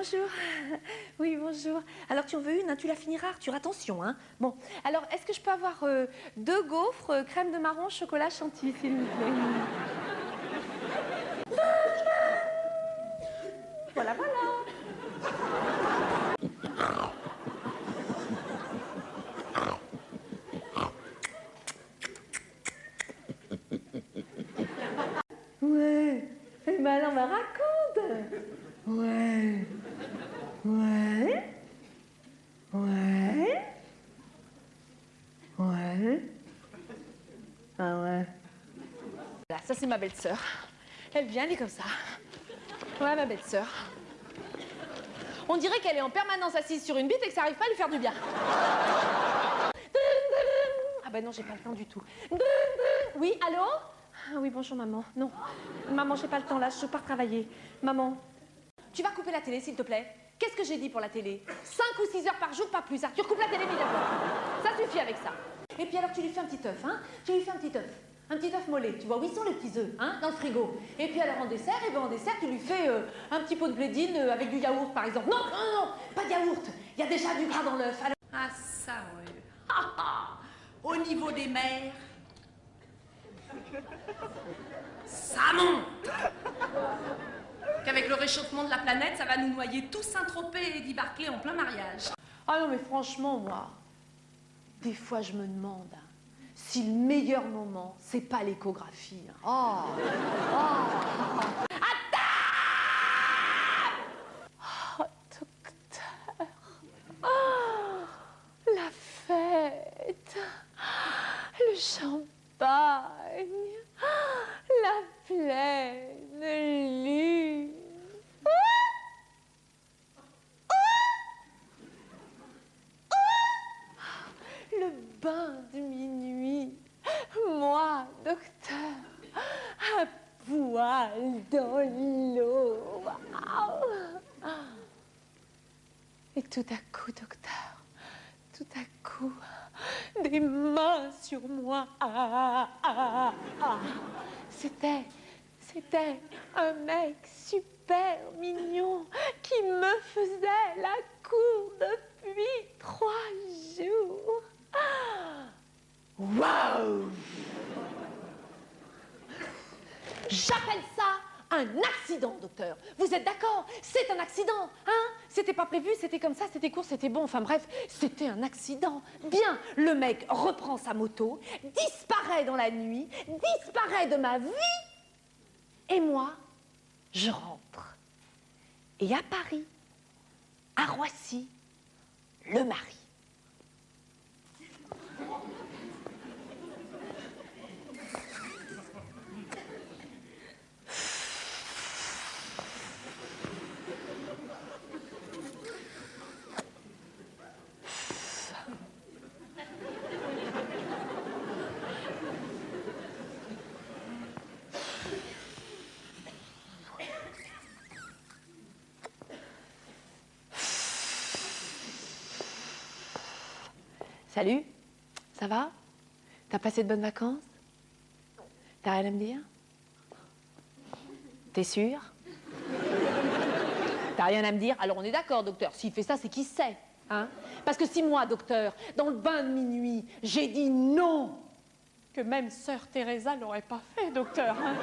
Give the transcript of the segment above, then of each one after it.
bonjour. Oui, bonjour. Alors, tu en veux une, hein, tu la finiras, Arthur, attention, hein. Bon, alors, est-ce que je peux avoir 2 gaufres, crème de marron, chocolat, chantilly, s'il vous plaît? Voilà, voilà. Ouais. Eh ben alors, bah, raconte. Ouais. Ouais. Ouais. Ouais. Ah ouais. Voilà, ça c'est ma belle-sœur. Elle vient, elle est comme ça. Ouais, ma belle-sœur. On dirait qu'elle est en permanence assise sur une bite et que ça arrive pas à lui faire du bien. Ah ben non, j'ai pas le temps du tout. Oui, allô? Ah oui, bonjour maman. Non, maman, j'ai pas le temps là, je pars travailler. Maman, tu vas couper la télé, s'il te plaît. Qu'est-ce que j'ai dit pour la télé? 5 ou 6 heures par jour, pas plus. Arthur, coupe la télé immédiatement. Ça suffit avec ça. Et puis alors, tu lui fais un petit œuf, hein? Tu lui fais un petit œuf. Un petit œuf mollet. Tu vois où ils sont les petits œufs, hein? Dans le frigo. Et puis alors, en dessert, en dessert, tu lui fais un petit pot de blédine avec du yaourt, par exemple. Non, non, non, pas de yaourt. Il y a déjà du gras dans l'œuf. Alors... Ah, ça, oui. Au niveau des mers, ça monte. Qu'avec le réchauffement de la planète, ça va nous noyer tous Saint-Tropez et Eddie Barclay en plein mariage. Ah non, mais franchement, moi, des fois, je me demande si le meilleur moment, c'est pas l'échographie. Hein. Oh, oh. Oh, docteur. Oh, la fête. Le champagne. La pleine lune. Le bain de minuit. Moi, docteur, à poil dans l'eau. Et tout à coup, docteur, tout à coup, des mains sur moi. C'était un mec super mignon qui me faisait la cour depuis 3 jours. Waouh! J'appelle ça un accident, docteur. Vous êtes d'accord? C'est un accident, hein? C'était pas prévu, c'était comme ça, c'était court, c'était bon. Enfin bref, c'était un accident. Bien, le mec reprend sa moto, disparaît dans la nuit, disparaît de ma vie. Et moi, je rentre. Et à Paris, à Roissy, le mari. Salut, ça va? T'as passé de bonnes vacances? T'as rien à me dire? T'es sûr? T'as rien à me dire? Alors on est d'accord, docteur, s'il fait ça, c'est qu'il sait, hein? Parce que si moi, docteur, dans le bain de minuit, j'ai dit non, que même sœur Teresa l'aurait pas fait, docteur, hein,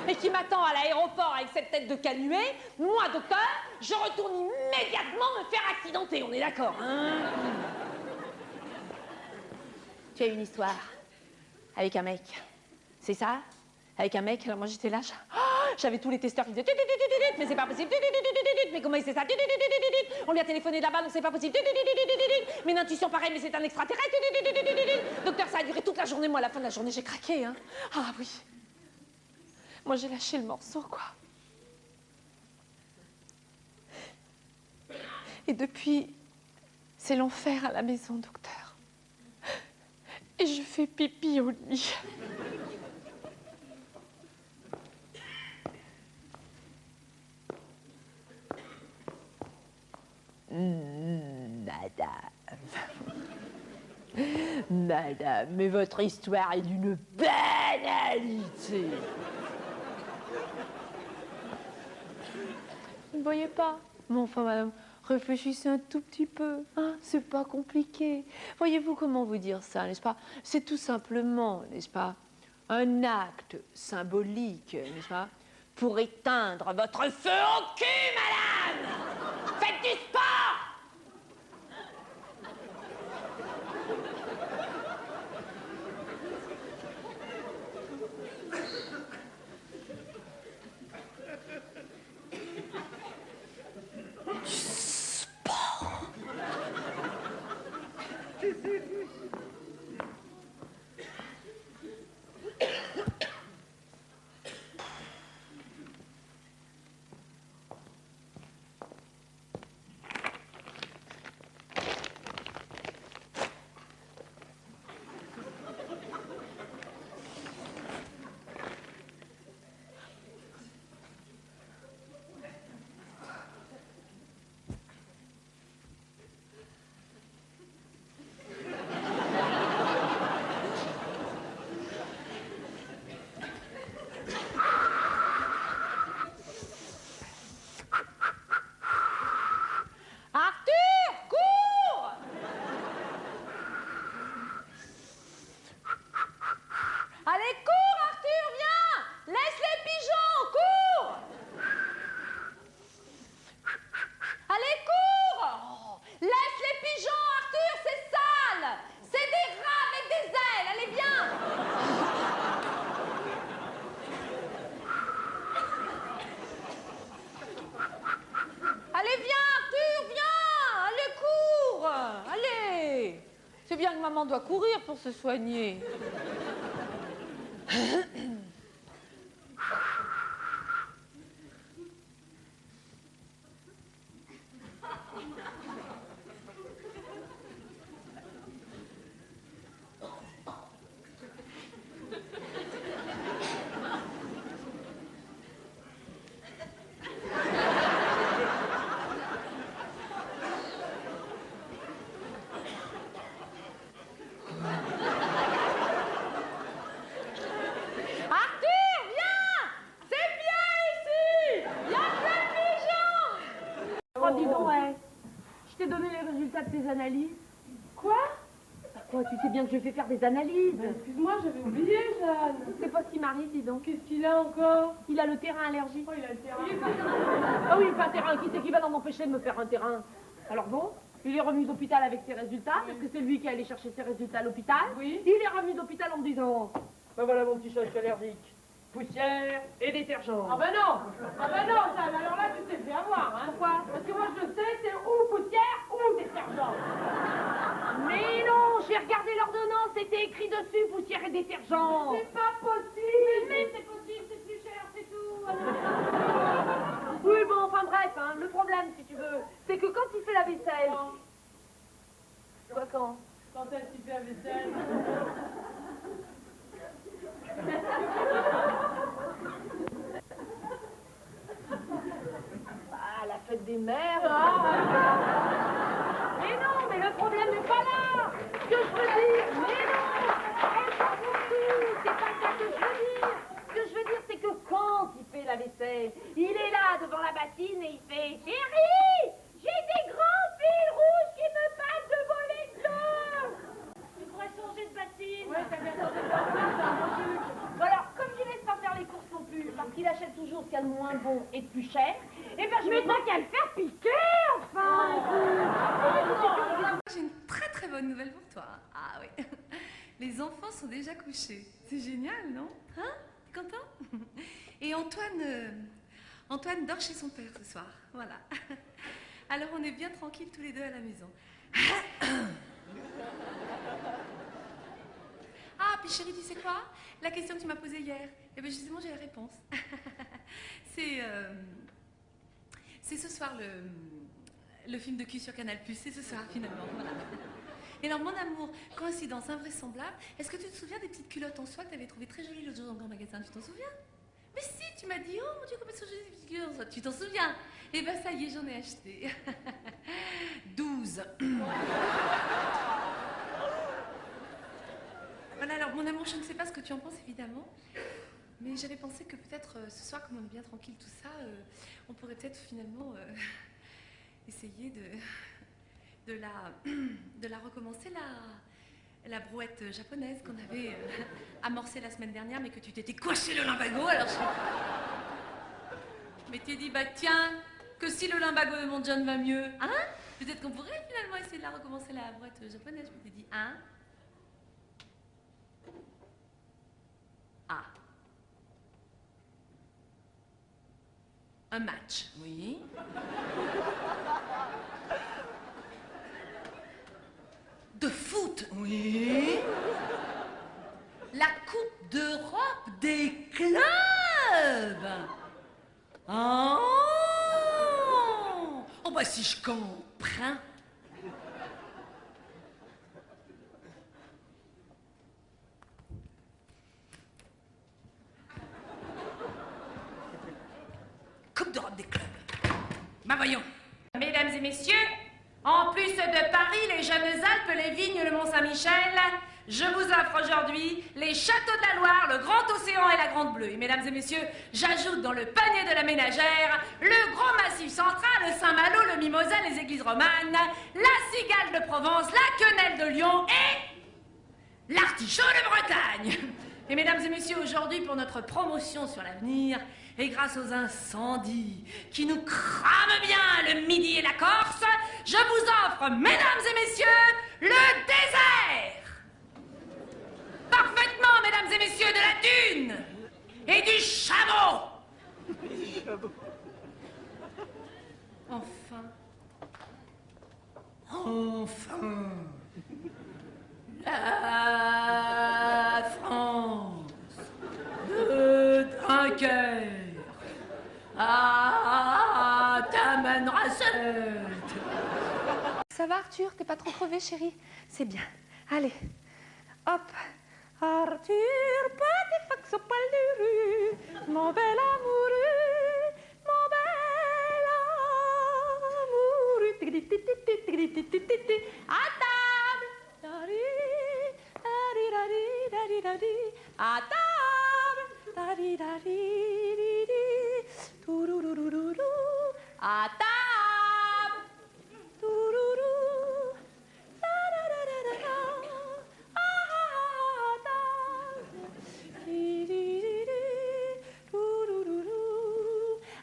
et qui m'attend à l'aéroport avec cette tête de canuet, moi, docteur, je retourne immédiatement me faire accidenter, on est d'accord, hein? Tu as une histoire avec un mec, c'est ça? Avec un mec, alors moi j'étais là, j'avais tous les testeurs qui disaient mais c'est pas possible, mais comment il sait ça? On lui a téléphoné de là-bas, donc c'est pas possible, mais une intuition pareille, mais c'est un extraterrestre. Docteur, ça a duré toute la journée, moi à la fin de la journée j'ai craqué, hein. Ah oui, moi j'ai lâché le morceau, quoi. Et depuis, c'est l'enfer à la maison, docteur. Et je fais pipi au lit. Madame. Madame, mais votre histoire est d'une banalité. Vous ne voyez pas? Mais enfin, madame, réfléchissez un tout petit peu. Hein, c'est pas compliqué. Voyez-vous comment vous dire ça, n'est-ce pas? C'est tout simplement, n'est-ce pas, un acte symbolique, n'est-ce pas, pour éteindre votre feu au cul, madame! Faites du sport! Maman doit courir pour se soigner. Tes analyses. Quoi? Quoi, tu sais bien que je fais faire des analyses. Ben, excuse-moi, j'avais oublié, Jeanne. C'est pas ce qui m'arrive, dis donc. Qu'est-ce qu'il a encore? Il a le terrain allergique. Oh, il a le terrain. Ah oui, il fait un terrain. Qui c'est qui va m'empêcher de me faire un terrain? Alors bon, il est revenu d'hôpital avec ses résultats, parce que c'est lui qui est allé chercher ses résultats à l'hôpital. Oui. Il est revenu d'hôpital en me disant, ben voilà mon petit chat, je suis allergique. Poussière et détergent. Ah ben non! Ah ben non, Jeanne, alors là, tu t'es fait avoir, hein? Pourquoi? Parce que moi, je sais, c'est ou poussière ou détergent. Mais non, j'ai regardé l'ordonnance, c'était écrit dessus, poussière et détergent. C'est pas possible! Mais c'est possible, c'est plus cher, c'est tout! Oui, bon, enfin bref, hein, le problème, si tu veux, c'est que quand il fait la vaisselle... Quoi, quand? Quand est-ce qu'il fait la vaisselle? Ah, la fête des mères. Mais non, mais le problème n'est pas là. Ce que je veux dire, mais non, elle s'en fout tout. C'est pas ça que je veux dire. Ce que je veux dire, c'est que quand il fait la vaisselle, il est là devant la bassine et il fait « Chérie, j'ai des grands fils rouges qui me passent devant les yeux. Tu pourrais changer de bassine. » Ouais, t'as bien changé de bassine, c'est un bon truc. Alors, comme il laisse pas faire les courses non plus, parce qu'il achète toujours ce qu'il y a de moins bon et de plus cher, et ben je me dis qu'à le faire piquer, enfin. J'ai une très très bonne nouvelle pour toi. Ah oui. Les enfants sont déjà couchés. C'est génial, non? Hein? T'es content? Et Antoine dort chez son père ce soir. Voilà. Alors on est bien tranquilles tous les deux à la maison. Ah, puis chérie, tu sais quoi? La question que tu m'as posée hier, eh bien justement j'ai la réponse. C'est ce soir le film de cul sur Canal+. C'est ce soir finalement. Voilà. Et alors mon amour, coïncidence invraisemblable, est-ce que tu te souviens des petites culottes en soie que tu avais trouvées très jolies l'autre jour dans le grand magasin? Tu t'en souviens? Mais si, tu m'as dit, oh mon Dieu, comment elles sont jolies ces petites culottes en soie. Tu t'en souviens? Eh ben ça y est, j'en ai acheté. 12. Voilà, alors mon amour, je ne sais pas ce que tu en penses évidemment, mais j'avais pensé que peut-être ce soir, comme on est bien tranquille tout ça, on pourrait peut-être finalement essayer de la recommencer, la brouette japonaise qu'on avait amorcée la semaine dernière, mais que tu t'étais coincé le lumbago, alors je m'étais dit, bah tiens, que si le lumbago de mon John va mieux, hein? Peut-être qu'on pourrait finalement essayer de la recommencer, la brouette japonaise. Je m'étais dit, hein? Ah. Un match, oui. De foot, oui. La Coupe d'Europe des clubs. Oh, oh bah si je comprends. Coupe d'Europe des clubs. Bah voyons. Mesdames et messieurs, en plus de Paris, les Jeunes-Alpes, les vignes, le Mont-Saint-Michel, je vous offre aujourd'hui les châteaux de la Loire, le Grand Océan et la Grande Bleue. Et mesdames et messieurs, j'ajoute dans le panier de la ménagère le Grand Massif Central, le Saint-Malo, le Mimosa, les églises romanes, la Cigale de Provence, la Quenelle de Lyon et l'artichaut de Bretagne. Et mesdames et messieurs, aujourd'hui, pour notre promotion sur l'avenir, et grâce aux incendies qui nous crament bien le Midi et la Corse, je vous offre, mesdames et messieurs, le désert. Parfaitement, mesdames et messieurs, de la dune et du chameau. Enfin. Enfin, la France de Dunkerque t'amènera cette. Ça va, Arthur? T'es pas trop crevé, chérie? C'est bien. Allez, hop. Arthur, petit fox au poil de rue, mon bel amoureux, mon bel amoureux. À table. À table.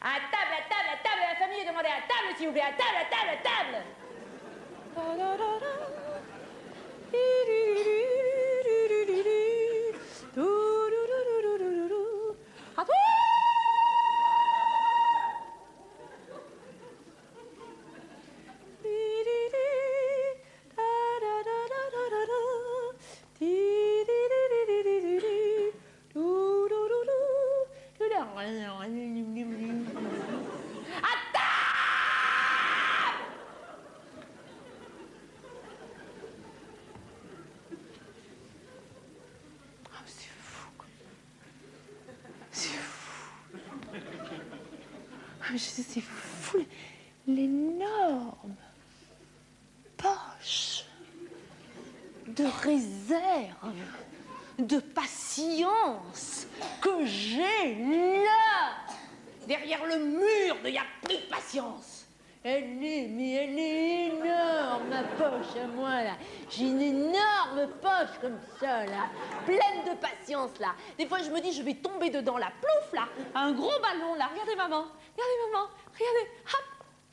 À table. À table, la famille est demandée à table, s'il vous plaît, à table, à table, à table. C'est fou, l'énorme poche de réserve, de patience que j'ai là, derrière le mur de y a plus de patience. Elle est énorme, ma poche à moi, là. J'ai une énorme poche comme ça, là, pleine de patience, là. Des fois, je me dis, je vais tomber dedans, là, plouf, là, un gros ballon, là. Regardez, maman, regardez, hop,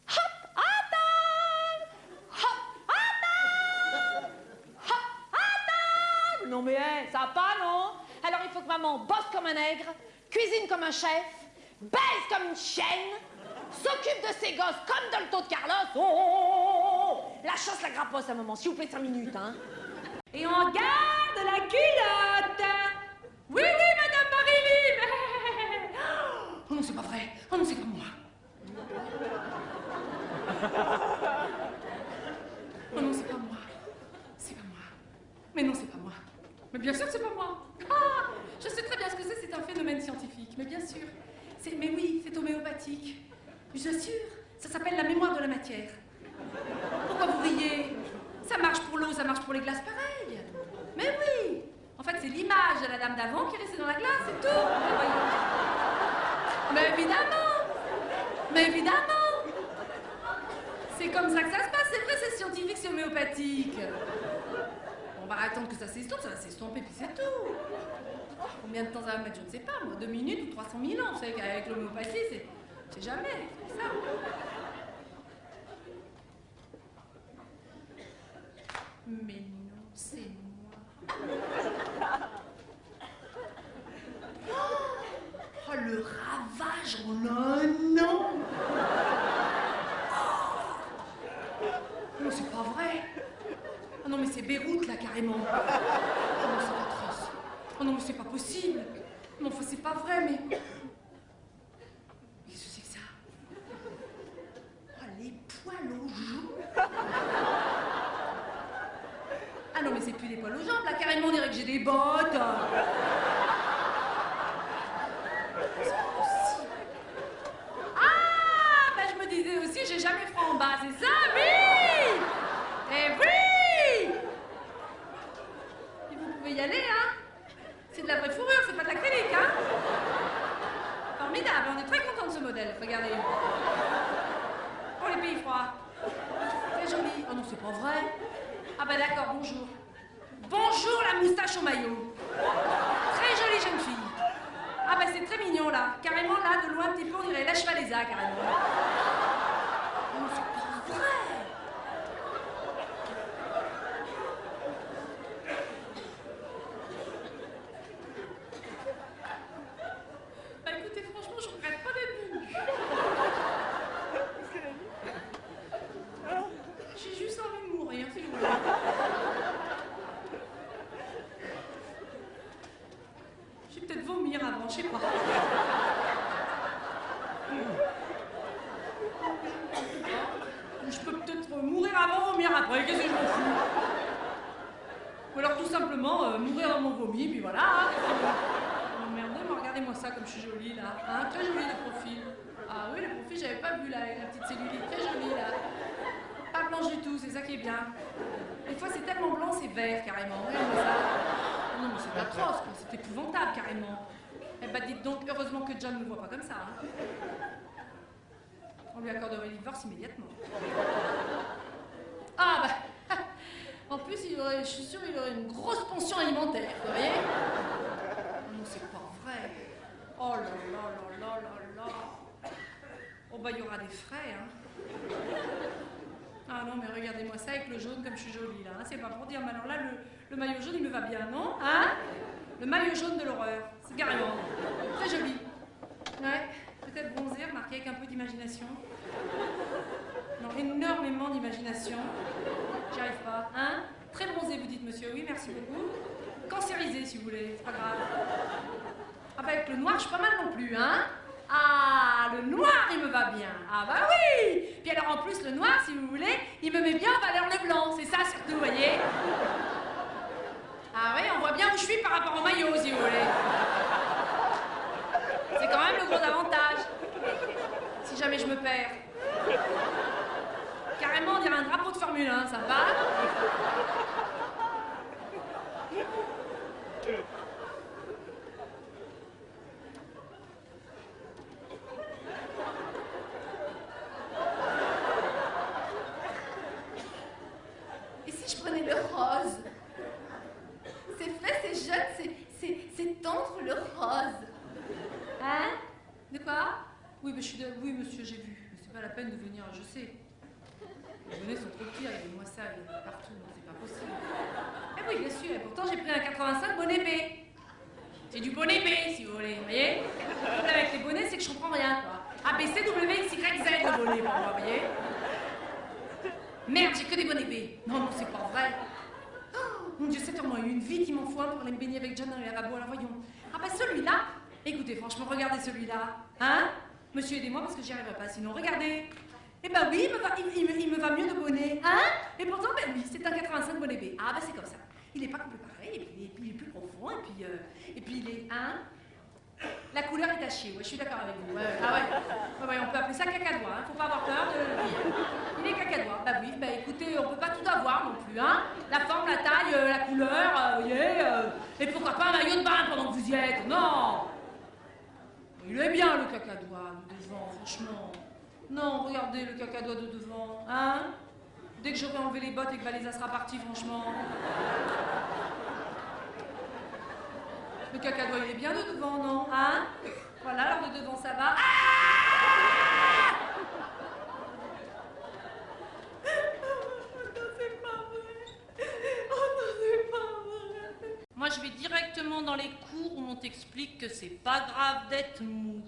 hop, à table, hop, à table, hop, à table. Non, mais ça va pas, non? Alors, il faut que maman bosse comme un nègre, cuisine comme un chef, baise comme une chienne, s'occupe de ses gosses comme dans le taux de Carlos. Oh. La chasse, la grapposse, à un moment, s'il vous plaît, 5 minutes, hein. Et on garde la culotte. Oui, madame Marie-Lim. Oh non, c'est pas vrai. Oh non, c'est pas moi. Oh non, c'est pas moi. C'est pas moi. Mais non, c'est pas moi. Mais bien sûr que c'est pas moi. Ah, je sais très bien ce que c'est un phénomène scientifique. Mais bien sûr. Mais oui, c'est homéopathique. J'assure, ça s'appelle la mémoire de la matière. Pourquoi vous riez? Ça marche pour l'eau, ça marche pour les glaces pareil. Mais oui. En fait, c'est l'image de la dame d'avant qui est restée dans la glace, c'est tout. Mais évidemment. Mais évidemment. C'est comme ça que ça se passe, c'est vrai, c'est scientifique, c'est homéopathique. On va attendre que ça s'estompe, ça va s'estomper, puis c'est tout. Combien de temps ça va mettre, je ne sais pas, moi, 2 minutes ou 300 000 ans. Vous savez qu'avec l'homéopathie, c'est jamais, c'est ça. Mais non, c'est moi. Oh, le ravage en un an. Non, c'est pas vrai. Oh non, mais c'est Beyrouth, là, carrément. Oh non, c'est atroce. Oh non, mais c'est pas possible. Non, enfin, c'est pas vrai, mais... Qu'est-ce que c'est que ça? Oh, les poils aux joues. Ah non, mais c'est plus des poils aux jambes, là, carrément, on dirait que j'ai des bottes. C'est pas possible. Ah, bah, je me disais aussi, j'ai jamais froid en bas, c'est ça? Oui! Eh oui! Et vous pouvez y aller, hein? C'est de la vraie fourrure, c'est pas de l'acrylique, hein? Formidable, on est très contents de ce modèle, regardez. Pour les pays froids. Très joli. Oh non, c'est pas vrai. Ah bah d'accord, bonjour. Bonjour la moustache au maillot. Très jolie jeune fille. Ah bah c'est très mignon là. Carrément là, de loin un petit peu, on dirait la chevaleza carrément. Oh non, c'est pas vrai. Bah écoutez, franchement, je regrette pas d'être venue. J'ai juste envie de mourir, s'il vous plaît. J'ai peut-être vomir avant, je sais pas. Je peux peut-être mourir avant, vomir après, qu'est-ce que je m'en fous? Ou alors tout simplement mourir dans mon vomi, puis voilà. Hein. Oh merde, mais regardez-moi ça comme je suis jolie là. Hein, très jolie de profil. Ah oui, le profil, j'avais pas vu là, la petite cellulite, très jolie là. Pas blanche du tout, c'est ça qui est bien. Des fois c'est tellement blanc, c'est vert carrément. Regardez-moi ça. Oh non mais c'est atroce, quoi. C'est épouvantable carrément. Eh ben dites donc, heureusement que John ne me voit pas comme ça. Hein. On lui accorderait le divorce immédiatement. Ah bah, en plus je suis sûre qu'il aurait une grosse pension alimentaire, vous voyez? Non c'est pas vrai. Oh là là là là là là. Oh bah il y aura des frais, hein. Ah non, mais regardez-moi ça avec le jaune comme je suis jolie là. Hein. C'est pas pour dire, mais alors là, le maillot jaune il me va bien, non? Hein? Le maillot jaune de l'horreur. C'est carrément. Très joli. Ouais, peut-être bronzé, remarquez, avec un peu d'imagination. Non, énormément d'imagination. J'y arrive pas. Hein? Très bronzé, vous dites, monsieur. Oui, merci beaucoup. Cancérisé, si vous voulez. C'est pas grave. Ah bah avec le noir, je suis pas mal non plus, hein? Ah, le noir, il me va bien. Ah bah oui. Puis alors en plus, le noir, si vous voulez, il me met bien en valeur le blanc. C'est ça surtout, vous voyez. Ah oui, on voit bien où je suis par rapport au maillot, si vous voulez. C'est quand même le gros avantage. Si jamais je me perds. Carrément, on dirait un drapeau de Formule 1, ça va? Et si je prenais le rose? C'est frais, c'est jeune, c'est tendre le rose. Hein? De quoi? Oui, mais oui, monsieur, j'ai vu. Mais c'est pas la peine de venir, je sais. Les bonnets sont trop petits, regardez-moi ça, il y en a partout, c'est pas possible. Eh oui, bien sûr, et pourtant j'ai pris un 85 bonnet B. C'est du bonnet B, si vous voulez, vous voyez? Le problème avec les bonnets, c'est que je comprends rien, quoi. A, B, C, W, X, Y, Z, le bonnet, pour moi, vous voyez? Merde, j'ai que des bonnets B. Non, non, c'est pas vrai. Oh, mon Dieu, 7 heures, moi, une vie qui m'en faut un pour aller me baigner avec John dans les lavabos, alors voyons. Ah bah celui-là, écoutez, franchement, regardez celui-là. Hein? Monsieur, aidez-moi parce que j'y arriverai pas, sinon, regardez. Eh ben oui, il me va mieux de bonnet, hein? Et pourtant, ben oui, c'est un 85 bonnet B. Ah ben c'est comme ça. Il est pas complètement pareil, et puis il est plus profond, et puis il est, hein? La couleur est à chier, ouais, je suis d'accord avec vous. Ouais, ah ouais. Ouais, on peut appeler ça cacadois, hein, faut pas avoir peur de le dire. Il est cacadois. Bah oui, bah écoutez, on peut pas tout avoir non plus, hein? La forme, la taille, la couleur, vous voyez, et pourquoi pas un maillot de bain pendant que vous y êtes? Non! Il est bien le cacadois, le devant, franchement. Non, regardez le cacadois de devant, hein? Dès que j'aurai enlevé les bottes et que Valéza sera partie, franchement. Le cacadois, il est bien de devant, non? Hein? Voilà, alors de devant, ça va. Ah! Non, c'est pas vrai. Oh non, c'est pas vrai. Moi, je vais directement dans les cours où on t'explique que c'est pas grave d'être mou.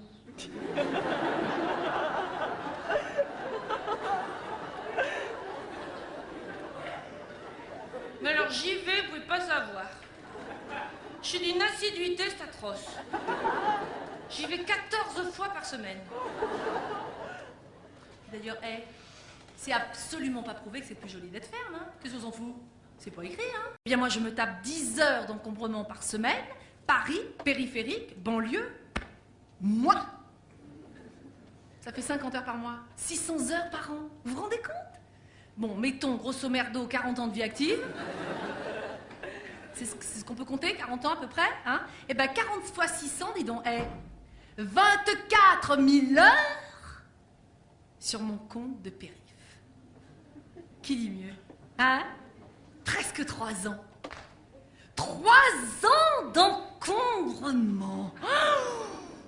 Mais alors j'y vais, vous pouvez pas savoir. Je suis d'une assiduité, c'est atroce. J'y vais 14 fois par semaine. D'ailleurs, c'est absolument pas prouvé que c'est plus joli d'être ferme, hein. Qu'est-ce qu'on s'en fout? C'est pas écrit, hein. Eh bien moi je me tape 10 heures d'encombrement par semaine, Paris, périphérique, banlieue, moi. Ça fait 50 heures par mois, 600 heures par an, vous vous rendez compte? Bon, mettons, grosso merdo, 40 ans de vie active. C'est ce qu'on peut compter, 40 ans à peu près, hein? Eh ben 40 fois 600, dis donc, 24 000 heures sur mon compte de périph. Qui dit mieux? Hein? Presque 3 ans. 3 ans d'encombrement.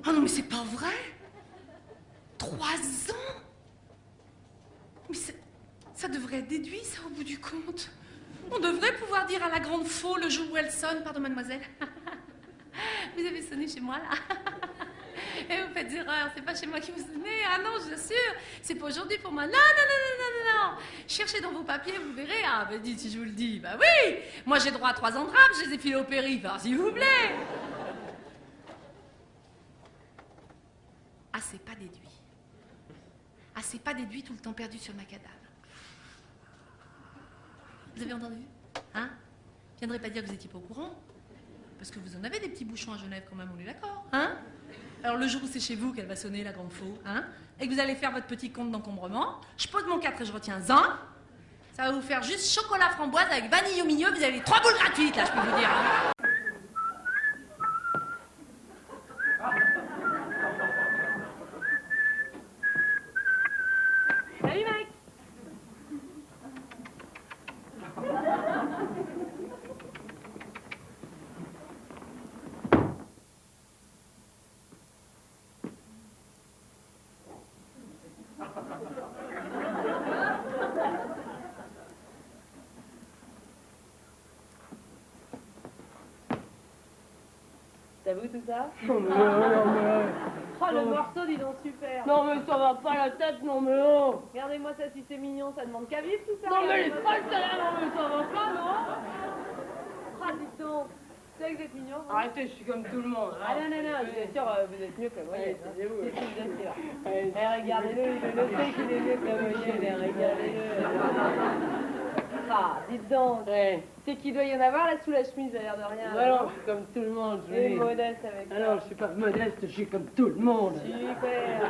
Ah non, mais c'est pas vrai. 3 ans. Mais ça devrait être déduit, ça, au bout du compte. On devrait pouvoir dire à la grande faux le jour où elle sonne. Pardon, mademoiselle. Vous avez sonné chez moi, là. Et vous faites erreur, c'est pas chez moi qui vous sonnez. Ah non, je vous assure, c'est pas aujourd'hui pour moi. Non, non, non, non, non, non, non. Cherchez dans vos papiers, vous verrez. Ah, ben dites si je vous le dis. Bah oui, moi j'ai droit à 3 ans de rap, je les ai filés au périph', alors s'il vous plaît. Ah, c'est pas déduit. Ah, c'est pas déduit tout le temps perdu sur le macadam. Vous avez entendu? Hein? Je viendrai pas dire que vous étiez pas au courant. Parce que vous en avez des petits bouchons à Genève quand même, on est d'accord, hein? Alors le jour où c'est chez vous qu'elle va sonner, la grande faux, hein? Et que vous allez faire votre petit compte d'encombrement, je pose mon 4 et je retiens 1. Ça va vous faire juste chocolat framboise avec vanille au milieu, vous avez les 3 boules gratuites, là, je peux vous dire. Hein? Salut, mec. T'as vu tout ça? Non mais non mais... Oh, le morceau, dis donc, super. Non mais ça va pas la tête, non mais oh. Regardez-moi ça, si c'est mignon, ça demande qu'à vivre tout ça. Non mais les Regardez-moi pas ça. là, non mais ça va pas, non. Ah, dis donc. C'est vrai que vous êtes mignon. Hein? Arrêtez, je suis comme tout le monde. Ah non, non, non, je vous assure, vous êtes mieux que moi. Allez, hein. taisez-vous. C'est ce que je vous assure. Allez. Eh, regardez-le, je le sais qu'il est mieux que la moyenne, regardez-le. Ah, dites donc. Ouais. C'est qu'il doit y en avoir là sous la chemise, à l'air de rien. Ouais, non, je suis comme tout le monde, je Et dis. modeste avec Ah ça. non, je suis pas modeste, je suis comme tout le monde. Super.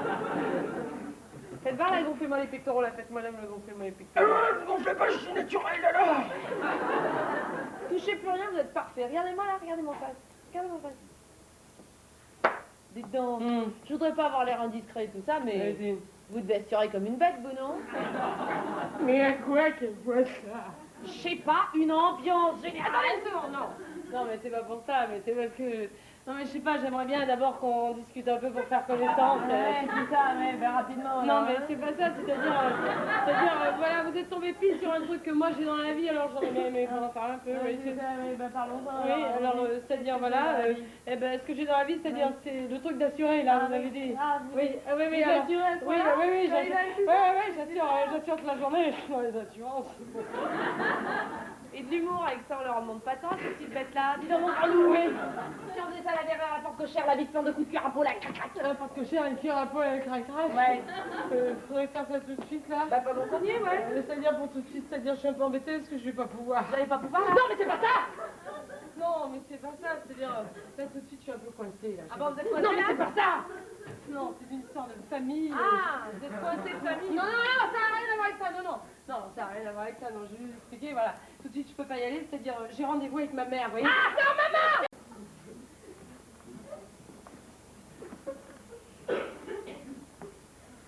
Faites voir là, gonflez-moi les pectoraux, là, faites-moi là, gonflez-moi les pectoraux. On fait pas, je suis naturel alors. Touchez plus rien, vous êtes parfait. Regardez-moi là, regardez-moi en face. Regardez-moi en face. Dites donc, je voudrais pas avoir l'air indiscret et tout ça, mais Vas-y. vous devez assurer comme une bête, vous, non? Mais à quoi qu'elle voit ça? Je sais pas, une ambiance générale. Attendez une seconde, non. Non, mais c'est pas pour ça, mais c'est parce que... Non, mais je sais pas, j'aimerais bien d'abord qu'on discute un peu pour faire connaissance. Ouais, c'est ça, mais ben, rapidement. Non, là, mais hein. c'est pas ça, c'est-à-dire, voilà, vous êtes tombé pile sur un truc que moi j'ai dans la vie, alors j'aurais bien aimé qu'on en parle un peu. Ouais, Oui, c'est ça, mais ben, parlons-en. oui, alors, c'est-à-dire, voilà, eh ben, ce que j'ai dans la vie, c'est-à-dire, c'est le truc d'assurer, là, vous avez dit. Ah, Oui, oui, oui, vous alors, assurez à ce oui, point-là? oui, oui, Allez, j'assure toute la journée, je suis dans les assurances. Et de l'humour, avec ça, on leur en demande pas tant, ces petites bêtes-là. Dis donc, montre-nous, oui. Si on faisait ça là derrière la porte cochère, la bite plein de coups de cuir à peau, là, crac, crac. La porte cochère, une cuir à peau avec crac-crac. Ouais. Faudrait faire ça tout de suite, là. Bah, pas mon premier, ouais. C'est-à-dire pour tout de suite, c'est-à-dire je suis un peu embêtée parce que je vais pas pouvoir. Vous allez pas pouvoir, là? Non, mais c'est pas ça! Non, mais c'est pas ça, c'est-à-dire, là tout de suite, je suis un peu coincée, là. Ah bon, vous êtes coincé Non, mais là? c'est pas ça! Non, c'est une histoire de famille. Ah, vous êtes coincé de famille? Non, non, non, ça n'a rien à voir avec ça, non, non. Non, ça n'a rien à voir avec ça, non, je vais vous expliquer, voilà. Tout de suite, je peux pas y aller, c'est-à-dire, j'ai rendez-vous avec ma mère, vous voyez. Ah, non, maman!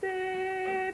C'est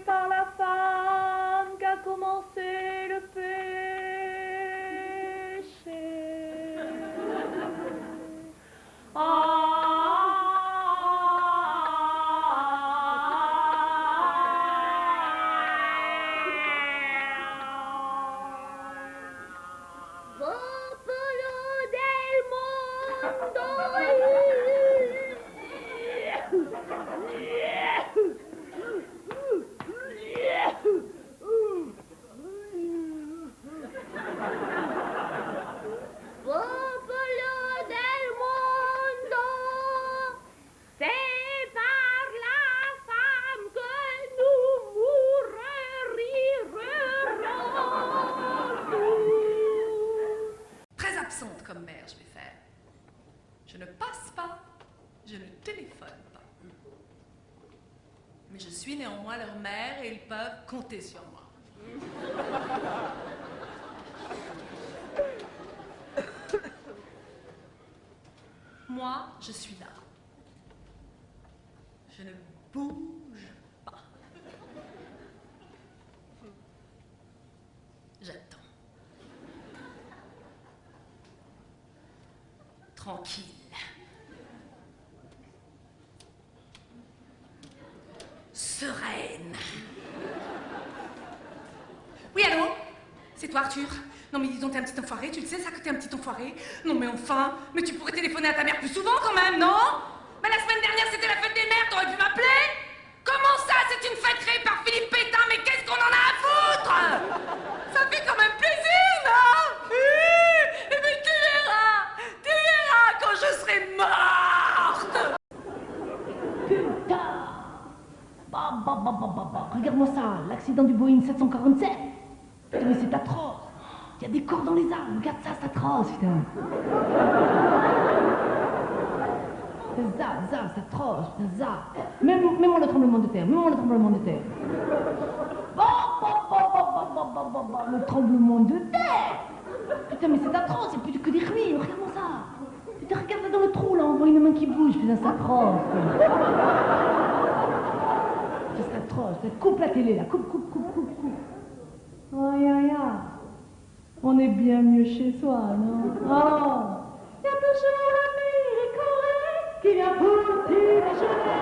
en moi leur mère et ils peuvent compter sur moi. Moi, je suis là. Je ne bouge pas. J'attends. Tranquille. Sereine. Oui, allô? C'est toi, Arthur? Non, mais dis donc, t'es un petit enfoiré, tu le sais, ça, que t'es un petit enfoiré? Non, mais enfin, mais tu pourrais téléphoner à ta mère plus souvent, quand même, non? Mais la semaine dernière, c'était la fête des mères, t'aurais pu m'appeler? Comment ça, c'est une fête créée par Philippe Pétain, mais qu'est-ce qu'on en a à foutre? Ça fait quand même plaisir, non? Eh ben, tu verras quand je serai morte! Putain! Regarde-moi ça, l'accident du Boeing 747. Putain, mais c'est atroce. Il y a des corps dans les arbres. Regarde ça, c'est atroce, putain. C'est atroce, putain, ça. Même le tremblement de terre, le tremblement de terre. Le tremblement de terre. Putain, mais c'est atroce, c'est plus que des ruines. Regarde-moi ça. Putain, regarde là dans le trou, là, on voit une main qui bouge. Putain, c'est atroce. C'est atroce. Coupe la télé, là. Coupe. Aïe, aïe, aïe. On est bien mieux chez soi, non? Oh! Il y a toujours l'Amérique qui vient pour petit déjeuner.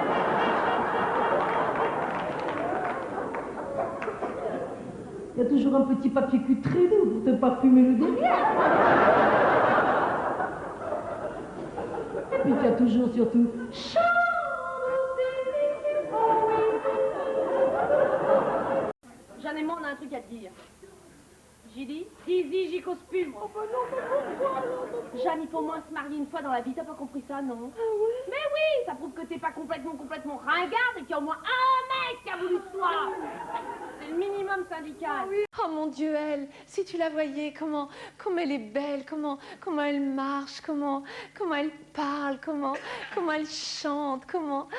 Il y a toujours un petit papier cul très doux pour te parfumer le derrière. Et puis tu as toujours surtout Jeanne et moi, on a un truc à te dire. J'ai dit, dis-y, j'y cause plus, moi. Oh bah non, mais pourquoi? Jeanne, il faut au moins se marier une fois dans la vie, t'as pas compris ça, non? Ah oui? Mais oui, ça prouve que t'es pas complètement ringarde et qu'il y a au moins un mec qui a voulu de toi. C'est le minimum syndical. Ah oui. Oh mon Dieu, elle, si tu la voyais, comment elle est belle, comment elle marche, comment elle parle, comment elle chante, comment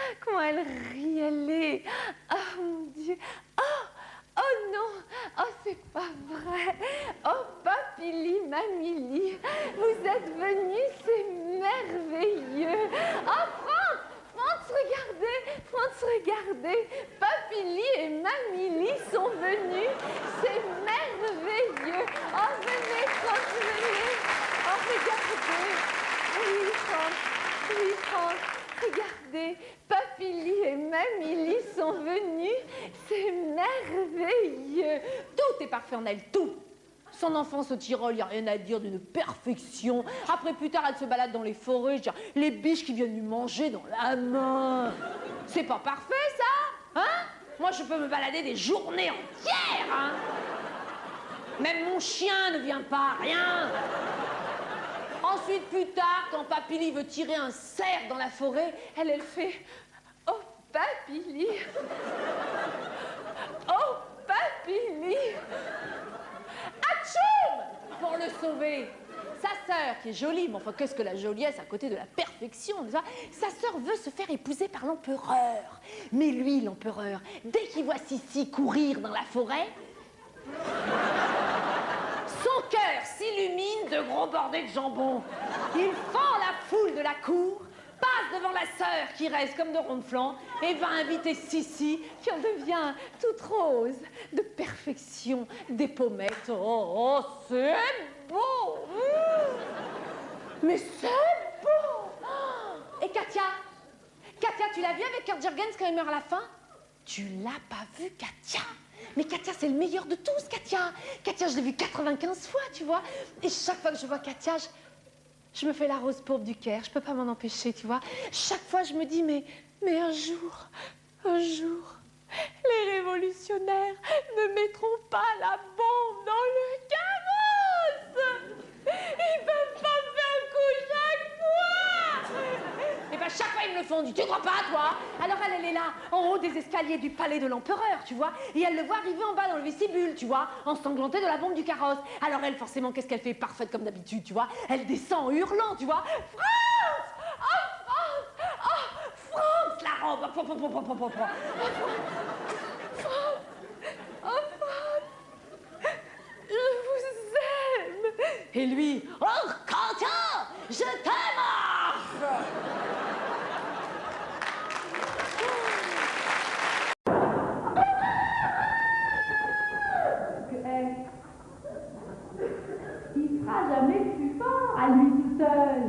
elle rit, elle est. Oh mon Dieu, oh non, oh c'est pas vrai, oh Papili, Mamili, vous êtes venus, c'est merveilleux. Oh France, regardez, Papili et Mamili sont venus, c'est merveilleux. Oh venez, France, venez, oh regardez, oui France, regardez, Papili et Mamili sont venus, c'est merveilleux. Tout est parfait en elle, tout. Son enfance au Tyrol, il n'y a rien à dire d'une perfection. Après, plus tard, elle se balade dans les forêts, je veux dire, les biches qui viennent lui manger dans la main. C'est pas parfait, ça? Hein? Moi, je peux me balader des journées entières, hein? Même mon chien ne vient pas, rien. Ensuite, plus tard, quand Papili veut tirer un cerf dans la forêt, elle fait « Oh, Papili! Oh, Papili! » Atchoum! Pour le sauver. Sa sœur, qui est jolie, mais enfin, qu'est-ce que la joliesse à côté de la perfection, tu vois? Sa sœur veut se faire épouser par l'empereur. Mais lui, l'empereur, dès qu'il voit Sissi courir dans la forêt, son cœur s'illumine de gros bordées de jambon. Il fend la foule de la cour, passe devant la sœur qui reste comme de ronde-flanc et va inviter Sissi qui en devient toute rose, de perfection, des pommettes. Oh, c'est beau! Mais c'est beau! Et Katia, tu l'as vue avec Kurt Jürgens quand il meurt à la fin? Tu l'as pas vue, Katia? Mais Katia, c'est le meilleur de tous, Katia! Katia, je l'ai vue 95 fois, tu vois? Et chaque fois que je vois Katia, je me fais la rose pourpre du Caire, je peux pas m'en empêcher, tu vois. Chaque fois, je me dis, mais un jour, les révolutionnaires ne mettront pas la bombe dans le carrosse. Ils peuvent pas faire le coup chaque fois. Et ben chaque fois, ils me le font, tu crois pas, toi? Alors elle est là, en haut des escaliers du palais de l'empereur, tu vois, et elle le voit arriver en bas dans le vestibule, tu vois, ensanglantée de la bombe du carrosse. Alors elle, forcément, qu'est-ce qu'elle fait? Parfaite comme d'habitude, tu vois, elle descend en hurlant, tu vois, France! Oh, France! Oh, France, la robe! Et lui, oh, Quentin, je t'aime! Il sera jamais plus fort à lui tout seul.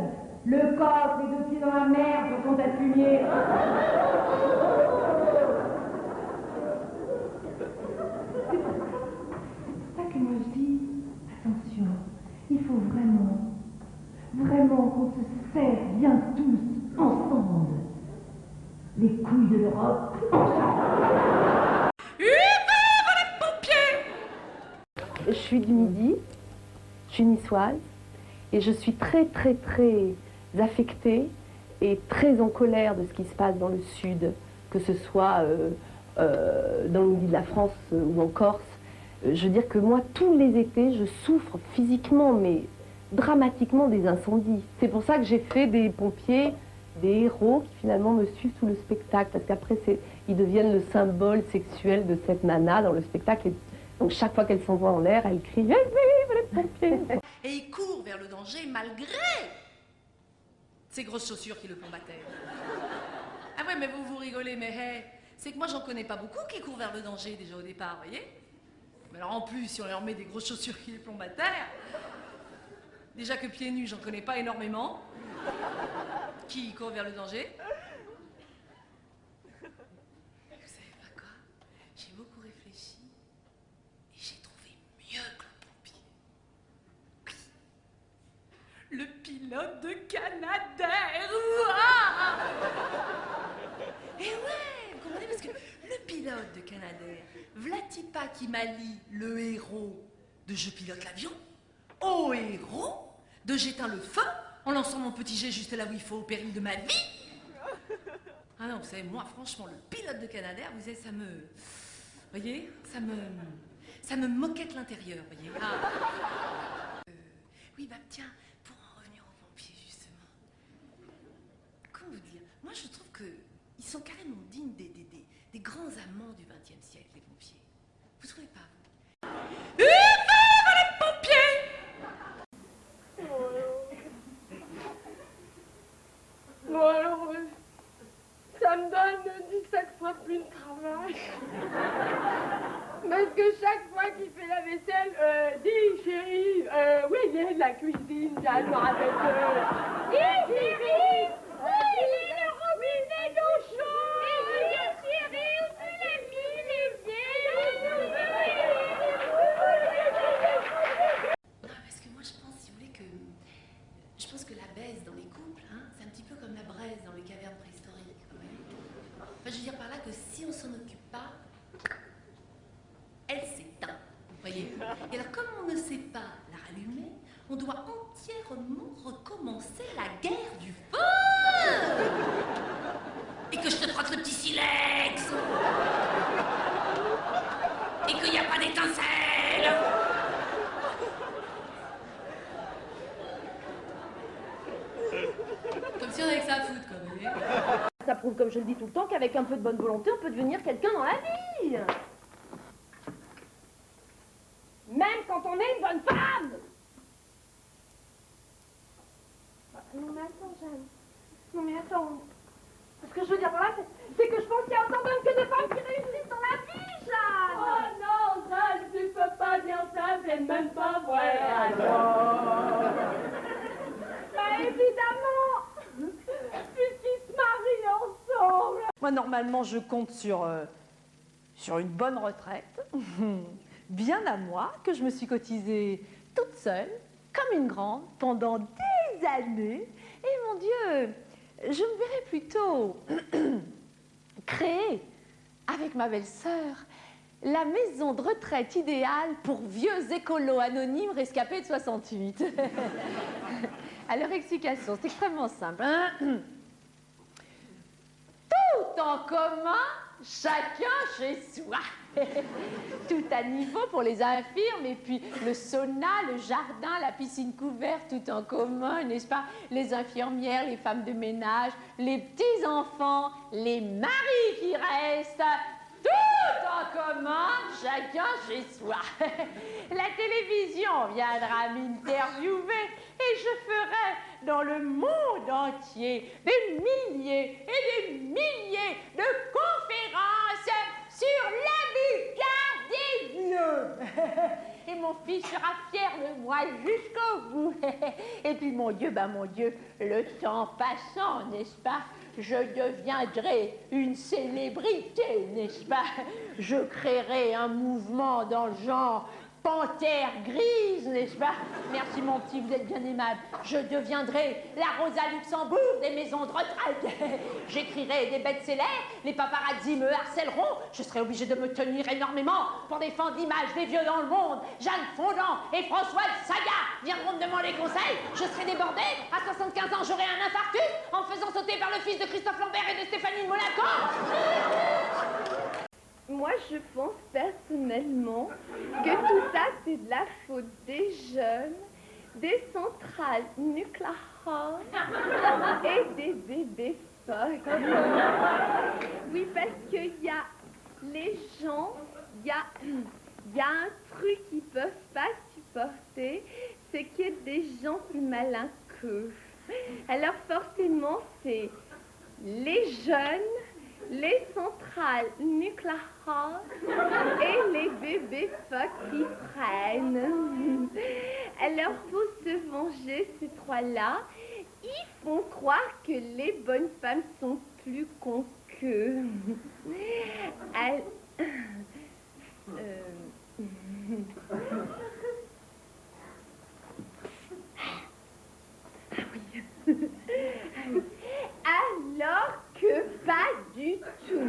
Le coq, les deux pieds dans la merde, le compte à fumier. C'est ça que moi je dis. Attention, il faut vraiment qu'on se serre bien tous ensemble. Les couilles de l'Europe ensemble. Je suis du Midi, je suis niçoise, et je suis très affectée et très en colère de ce qui se passe dans le Sud, que ce soit dans le Midi de la France ou en Corse. Je veux dire que moi, tous les étés, je souffre physiquement, mais dramatiquement des incendies. C'est pour ça que j'ai fait des pompiers, des héros qui finalement me suivent tout le spectacle, parce qu'après, ils deviennent le symbole sexuel de cette nana dans le spectacle. Donc chaque fois qu'elle s'envoie en l'air, elle crie « Vive les pompiers !» Et il court vers le danger malgré ces grosses chaussures qui le plombent à terre. Ah ouais, mais vous rigolez, mais hey, c'est que moi j'en connais pas beaucoup qui courent vers le danger déjà au départ, voyez? Mais alors en plus, si on leur met des grosses chaussures qui les plombent à terre, déjà que pieds nus, j'en connais pas énormément. Qui court vers le danger? Vous savez pas quoi? J'ai beaucoup réfléchi et j'ai trouvé mieux que le pompier. Le pilote de Canadair. Ouah. Et ouais, vous comprenez, parce que le pilote de Canadair, v'là-t-il pas qui m'allie le héros de Je pilote l'avion au héros de J'éteins le feu en lançant mon petit jet juste là où il faut au péril de ma vie. Ah non, vous savez, moi, franchement, le pilote de Canadair, vous savez, voyez, ça me moquette l'intérieur, voyez. Ah. Oui, bah tiens, pour en revenir aux pompiers, justement. Comment vous dire? Moi, je trouve qu'ils sont carrément dignes des grands amants du XXe siècle, les pompiers. Vous trouvez pas, vous? Les pompiers! Bon alors, ça me donne 17 fois plus de travail. Parce que chaque fois qu'il fait la vaisselle, dis chérie, oui, il y a de la cuisine, viens, je me rappelle que... Dis chérie, oui, il est le robinet d'eau chaude. Et dis chérie, où tu l'as mis les vieilles? Non, parce que moi, je pense, si vous voulez, je pense que la baisse dans les couples, hein, c'est un petit peu comme la braise dans les cavernes préhistoriques. Vous voyez. Enfin, je veux dire par là que si on s'en occupe pas, elle s'éteint. Vous voyez. Et alors, comme on ne sait pas la rallumer, on doit entièrement recommencer la guerre du feu. Et que je te frotte le petit silex. Et qu'il n'y a pas d'étincelle. Comme si on avait que ça à foutre, quoi, vous voyez. Ça prouve, comme je le dis tout le temps, qu'avec un peu de bonne volonté, on peut devenir quelqu'un dans la vie. Même quand on est une bonne femme. Non mais attends, Jeanne. Non mais attends. Ce que je veux dire par là, c'est que je pense qu'il y a autant d'hommes que de femmes qui réussissent dans la vie, Jeanne. Oh non, Jeanne, tu peux pas dire ça, c'est même pas vrai. Alors... Bah évidemment, puisqu'ils se marient ensemble. Moi, normalement, je compte sur une bonne retraite, bien à moi, que je me suis cotisée toute seule, comme une grande, pendant des années. Et mon Dieu, je me verrais plutôt créer, avec ma belle-sœur, la maison de retraite idéale pour vieux écolos anonymes rescapés de 68. Alors, explication, c'est extrêmement simple. Tout en commun, chacun chez soi. Tout à niveau pour les infirmes, et puis le sauna, le jardin, la piscine couverte, tout en commun, n'est-ce pas? Les infirmières, les femmes de ménage, les petits-enfants, les maris qui restent, tout en commun, chacun chacun chez soi. La télévision viendra m'interviewer et je ferai dans le monde entier des milliers et des milliers de conférences sur l'habitat des bleus. Et mon fils sera fier de moi jusqu'au bout. Et puis mon Dieu, le temps passant, n'est-ce pas? Je deviendrai une célébrité, n'est-ce pas? Je créerai un mouvement dans le genre panthère grise, n'est-ce pas? Merci mon petit, vous êtes bien aimable. Je deviendrai la Rosa Luxembourg des maisons de retraite. J'écrirai des best-sellers, les paparazzis me harcèleront. Je serai obligée de me tenir énormément pour défendre l'image des vieux dans le monde. Jeanne Fondant et Françoise Saga viendront me demander conseil. Je serai débordée. À 75 ans, j'aurai un infarctus en faisant sauter par le fils de Christophe Lambert et de Stéphanie de Monaco. Moi, je pense personnellement que tout ça, c'est de la faute des jeunes, des centrales nucléaires et des bébés phoques. Oui, parce qu'il y a les gens, il y a un truc qu'ils ne peuvent pas supporter, c'est qu'il y a des gens plus malins qu'eux. Alors forcément, c'est les jeunes, les centrales nucléaires et les bébés phoques qui prennent. Alors, faut se venger, ces trois-là. Ils font croire que les bonnes femmes sont plus cons qu'eux. Alors que pas du tout.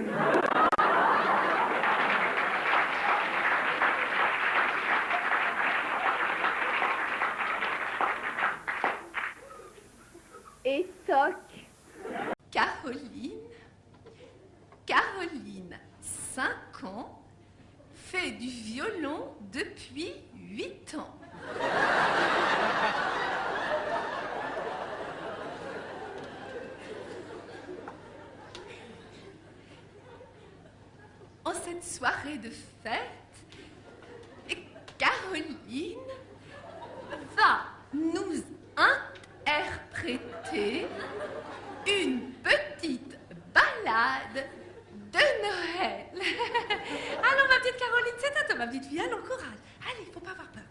Et toc. Caroline, 5 ans, fait du violon depuis 8 ans. En cette soirée de fête, Caroline va nous interpréter une petite ballade de Noël. Allons, ma petite Caroline, c'est à toi, ma petite fille. Allons, courage. Allez, faut pas avoir peur.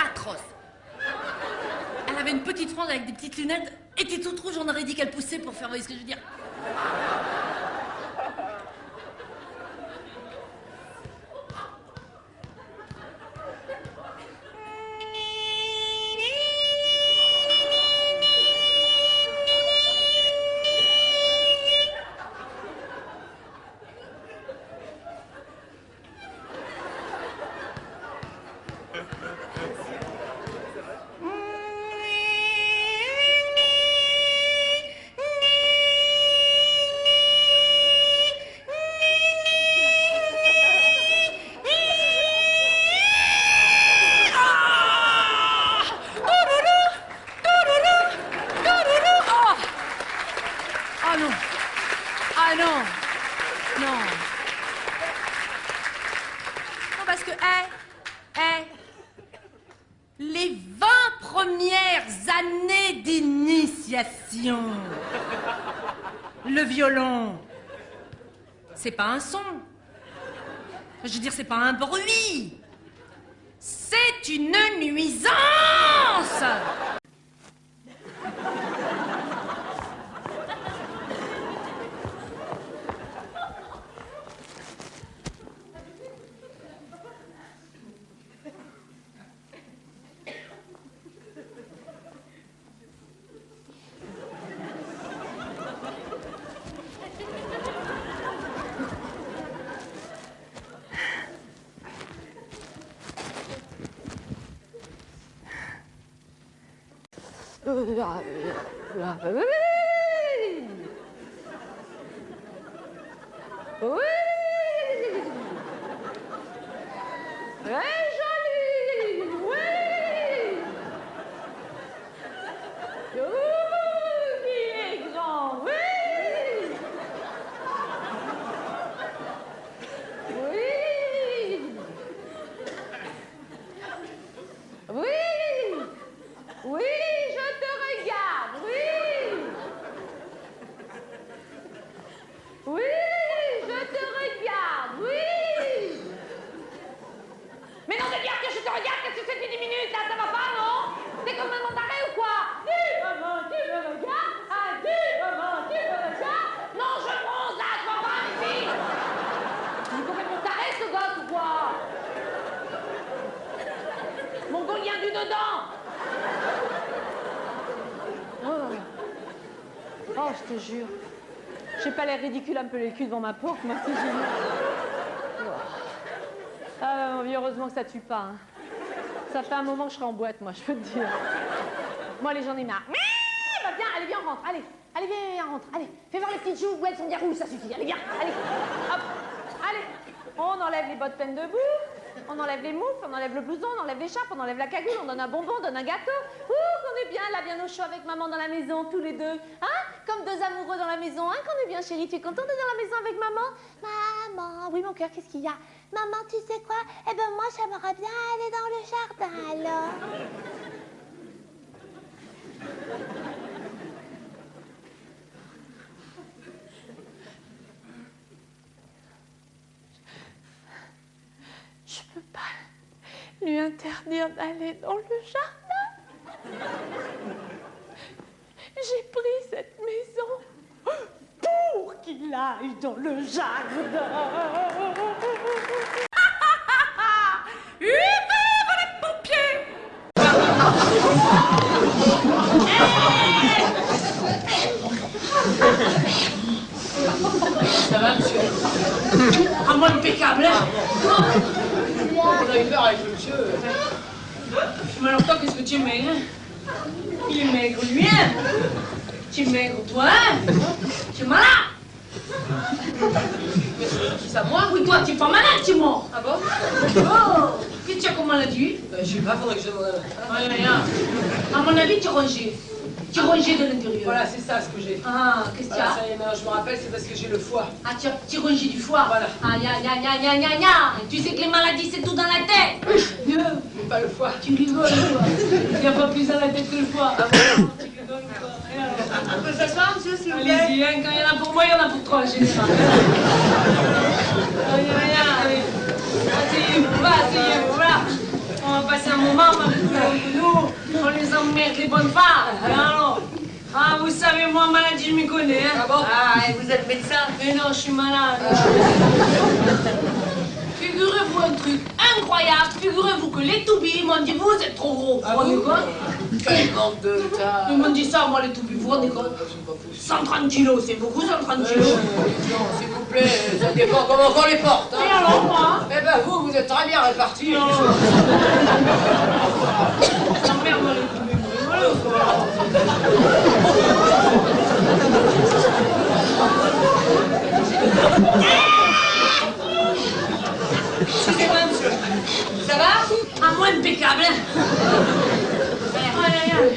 Atroce. Elle avait une petite frange avec des petites lunettes, était toute rouge, on aurait dit qu'elle poussait pour faire, vous voyez ce que je veux dire? Les 20 premières années d'initiation, le violon, c'est pas un son. Je veux dire, c'est pas un bruit. C'est une nuisance. Oui, je te regarde, oui. Oui, je te regarde, oui. Mais non, de dire que je te regarde, qu'est-ce que c'est depuis 10 minutes, là, ça va pas, non? T'es comme un mandarin ou quoi? Dis, maman, tu me regardes? Ah, dis, maman, tu me regardes? Non, je bronze, là, je vois pas, ici. Il est complètement taré, ce gosse, ou quoi? Mongolien du dedans. Oh, je te jure. J'ai pas l'air ridicule à me peler le cul devant ma porte, moi, c'est génial. Ah, mon vieux, heureusement que ça tue pas. Hein. Ça fait un moment que je serai en boîte, moi, je peux te dire. Moi, allez, j'en ai marre. Bah, viens, allez, viens, on rentre. Allez, allez, viens, on rentre. Allez, fais voir les petites joues où elles sont bien rouges, ça suffit. Allez, viens, allez. Hop, allez. On enlève les bottes pleines de boue. On enlève les moufles, on enlève le blouson, on enlève l'écharpe, on enlève la cagoule, on donne un bonbon, on donne un gâteau. Ouh, qu'on est bien là, bien au chaud avec maman dans la maison, tous les deux. Hein? Comme deux amoureux dans la maison, hein? Qu'on est bien, chérie. Tu es contente d'être dans la maison avec maman? Maman, oui, mon cœur, qu'est-ce qu'il y a? Maman, tu sais quoi? Eh ben, moi, j'aimerais bien aller dans le jardin, alors. Je peux pas lui interdire d'aller dans le jardin. J'ai pris cette maison pour qu'il aille dans le jardin. Vive les pompiers! Ça va, monsieur? À moi impeccable, hein? On a eu peur avec le monsieur. Mais alors toi, qu'est-ce que tu es maigre, hein? Il est maigre, lui, hein? Tu es maigre, toi, hein? Tu es malade? Qui ça, moi? Oui, toi, tu es pas malade, tu es mort. Ah bon? Oh! Qu'est-ce que tu as comme maladie? Je sais pas, faudrait que je demande. À mon avis, tu es rongé. Tu es rongé de l'intérieur. Voilà, c'est ça ce que j'ai. Ah, qu'est-ce que tu Voilà, as? ça y est, maintenant je me rappelle, c'est parce que j'ai le foie. Ah, tu as rongé du foie. Voilà. Aïe, aïe, aïe, aïe, aïe, aïe, aïe. Tu sais que les maladies, c'est tout dans la tête. Mais pas le foie. Tu rigoles, quoi. Il n'y a pas plus dans la tête que le foie. Ah bon? Tu rigoles, quoi. On peut s'asseoir, monsieur, s'il vous plaît? Allez-y, hein, quand il y en a pour moi, il y en a pour toi, en général. Allez, asseyez-vous, asseyez-vous, voilà. On va passer un moment, nous, on les emmerde, les bonnes femmes. Et alors, ah, vous savez, moi, maladie, je m'y connais, hein. Ah bon? Ah, et vous êtes médecin? Mais non, je suis malade. Figurez-vous un truc incroyable, figurez-vous que les toubis m'ont dit, vous êtes trop gros. Ah vous rendez bon? compte? Quel manque de tas. Ils m'ont dit ça, moi, les toubis, vous rendez compte? 130 kilos, c'est beaucoup, 130 kilos. Non, s'il vous plaît, ça dépend comment on les porte. Et alors, moi? Eh ben, vous êtes très bien répartis. Non. Ça merde, moi, les toubis, vous rigolez ou quoi? Excusez-moi, monsieur. Ça va? Ah, moi, impeccable, hein. Aïe, aïe, aïe.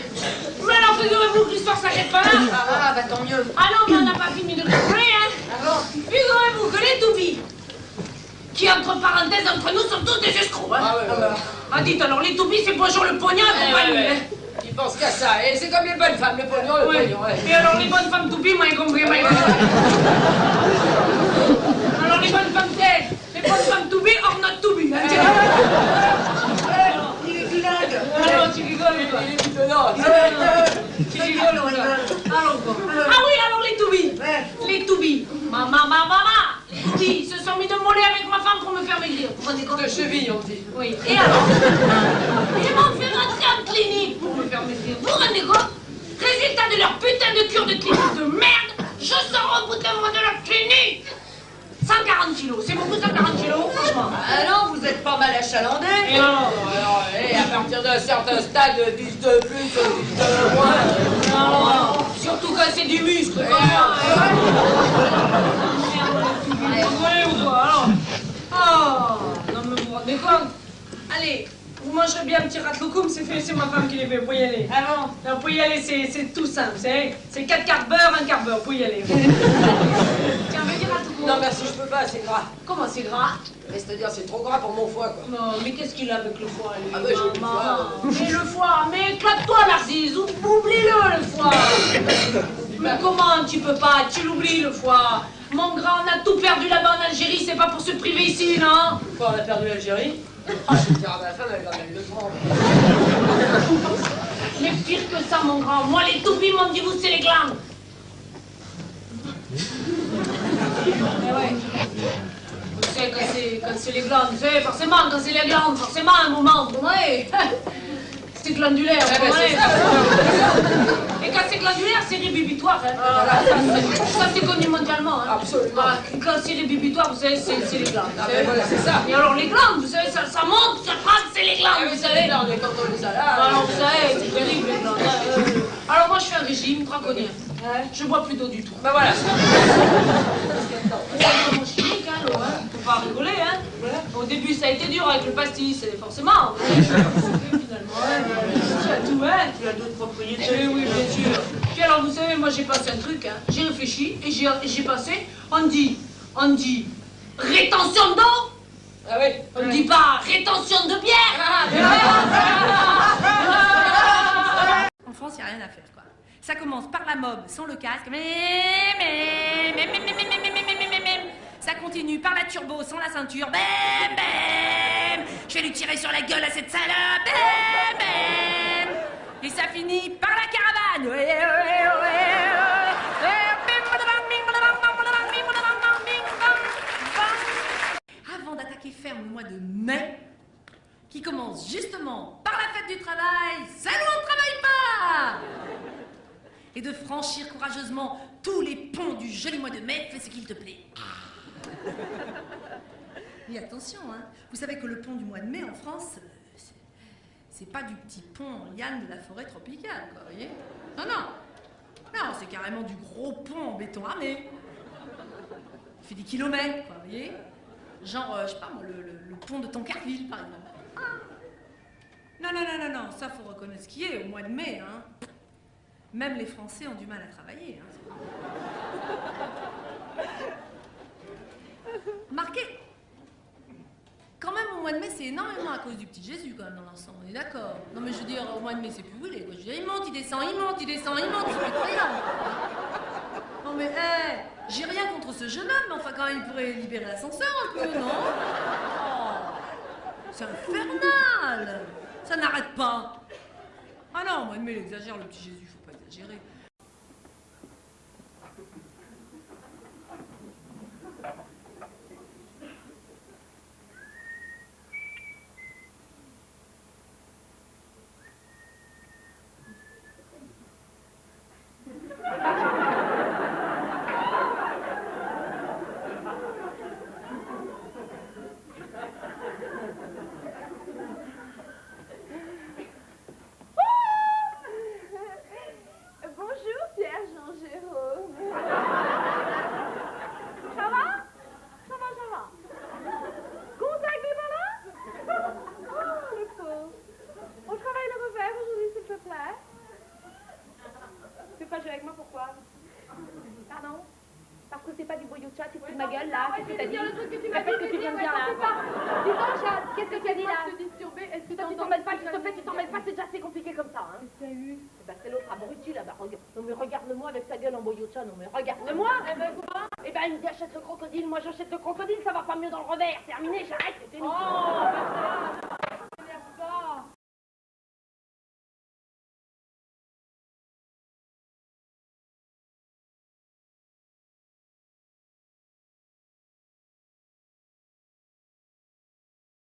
Mais alors, figurez-vous que l'histoire s'arrête pas là. Ah, bah tant mieux. Ah non, mais on n'a pas fini de rigoler, hein. Ah bon? Figurez-vous que les toubis, qui, entre parenthèses, entre nous, sont tous des escrocs, hein. Ah ouais, ouais. Ah, dites alors, les toubis, c'est bonjour le poignard et compagnie, hein. Ils pensent qu'à ça. Et c'est comme les bonnes femmes, le pognon, le Ouais. pognon, ouais. Et alors, les bonnes femmes toubis, moi, j'ai compris, moi, j'ai compris. Alors, les bonnes femmes têtes, les bonnes femmes toubis, hors notre toubis, hein. Il est bilingue. Ah non, tu rigoles, quoi. Il est bitonnant. Tu rigoles, quoi. Alors, quoi. Ah oui, alors les toubis. Les toubis. Maman, les toubis se sont mis de mollet avec ma femme pour me faire maigrir. Vous vous rendez compte? De cheville, on dit. Oui. Et alors? Ils m'ont fait rentrer en clinique pour me faire maigrir. Vous vous rendez compte? Résultat de leur putain de cure de clinique de merde, je sors au bout d'un mois de leur clinique. 140 kilos, c'est beaucoup 140 kilos, franchement. Ah non, vous êtes pas mal achalandé. Et alors? Et à partir d'un certain stade, 10 de plus, 10 de moins. Non, surtout quand c'est du muscle, comme moi. Merde, ou quoi, alors? Oh, non mais vous vous rendez compte? Allez, Vous mangerez bien un petit raclocoum, c'est ma femme qui les fait, vous pouvez y aller. Ah bon? Non, vous pouvez y aller, c'est tout simple, vous savez. C'est 4 quarts beurre, 1 quart beurre, vous pouvez y aller. Tiens, veux dire raclocoum? Non, merci, je peux pas, c'est gras. Comment c'est gras? Mais c'est-à-dire, c'est trop gras pour mon foie, quoi. Non, mais qu'est-ce qu'il a avec le foie, lui? Ah bah, j'ai le foie. Mais le foie, mais éclate-toi, Narcisse, oublie-le, le foie. Mais comment tu peux pas? Tu l'oublies, le foie. Mon grand, on a tout perdu là-bas en Algérie, c'est pas pour se priver ici, non? Quoi, on a perdu l'Algérie? Ah, je vais dire à ma femme, elle va mal le prendre. Mais pire que ça, mon grand. Moi, les toupies m'ont dit, vous, c'est les glandes. Mais ouais. Vous savez, quand c'est les glandes, vous savez, forcément, quand c'est les glandes, forcément, un moment, vous voyez. C'est glandulaire, vous comprenez. Et quand c'est glandulaire, c'est rébibitoire. Hein. Ça, c'est connu mondialement. Hein. Absolument. Voilà. Quand c'est rébibitoire, vous savez, c'est les glandes. Ah ben voilà, c'est ça. Et alors, les glandes, vous savez, ça monte, ça craque, c'est les glandes, vous savez. Les glandes, quand on les a là... Alors, vous savez, c'est terrible, les glandes. Alors, moi, je fais un régime draconien. Je bois plus d'eau du tout. Ben voilà. C'est vraiment chimique, hein, l'eau, hein. Faut pas rigoler, hein. Au début, ça a été dur avec le pastis, forcément. Finalement, tu as tout, hein. Tu as d'autres propriétés. Oui, bien sûr. Puis alors, vous savez, moi, j'ai passé un truc, hein. J'ai réfléchi et j'ai passé, on dit, rétention d'eau. Ah oui. On ne dit pas rétention de bière. En France, il n'y a rien à faire, quoi. Ça commence par la mob, sans le casque. Ça continue par la turbo, sans la ceinture. Je vais lui tirer sur la gueule à cette salope. Et ça finit par la caravane. Avant d'attaquer ferme le mois de mai, qui commence justement par la fête du travail, ça nous on ne travaille pas, et de franchir courageusement tous les ponts du joli mois de mai, fais ce qu'il te plaît. Mais attention, hein, vous savez que le pont du mois de mai en France, c'est pas du petit pont en liane de la forêt tropicale, quoi, vous voyez? Non, non. Non, c'est carrément du gros pont en béton armé. Il fait des kilomètres, quoi, vous voyez? Genre, je sais pas moi, le pont de Tancarville, par exemple. Ah. Non, non, non, non, non, ça faut reconnaître ce qui est au mois de mai, hein. Même les Français ont du mal à travailler, hein. Marquez. Quand même, au mois de mai, c'est énormément à cause du petit Jésus, quand même, dans l'ensemble, on est d'accord. Non, mais je veux dire, au mois de mai, c'est plus brûlé, quoi. Je veux dire, il monte, il descend, il monte, il descend, il monte, c'est incroyable. Non, mais, j'ai rien contre ce jeune homme, mais enfin, quand même, il pourrait libérer l'ascenseur un peu, non? Oh, c'est infernal. Ça n'arrête pas. Ah non, au mois de mai, il exagère, le petit Jésus, faut pas exagérer. Regarde-moi avec ta gueule en boyotcha, non mais regarde-moi. Eh ben quoi? Eh ben il achète le crocodile, moi j'achète le crocodile, ça va pas mieux dans le revers. Terminé, j'arrête, c'est fini. Oh,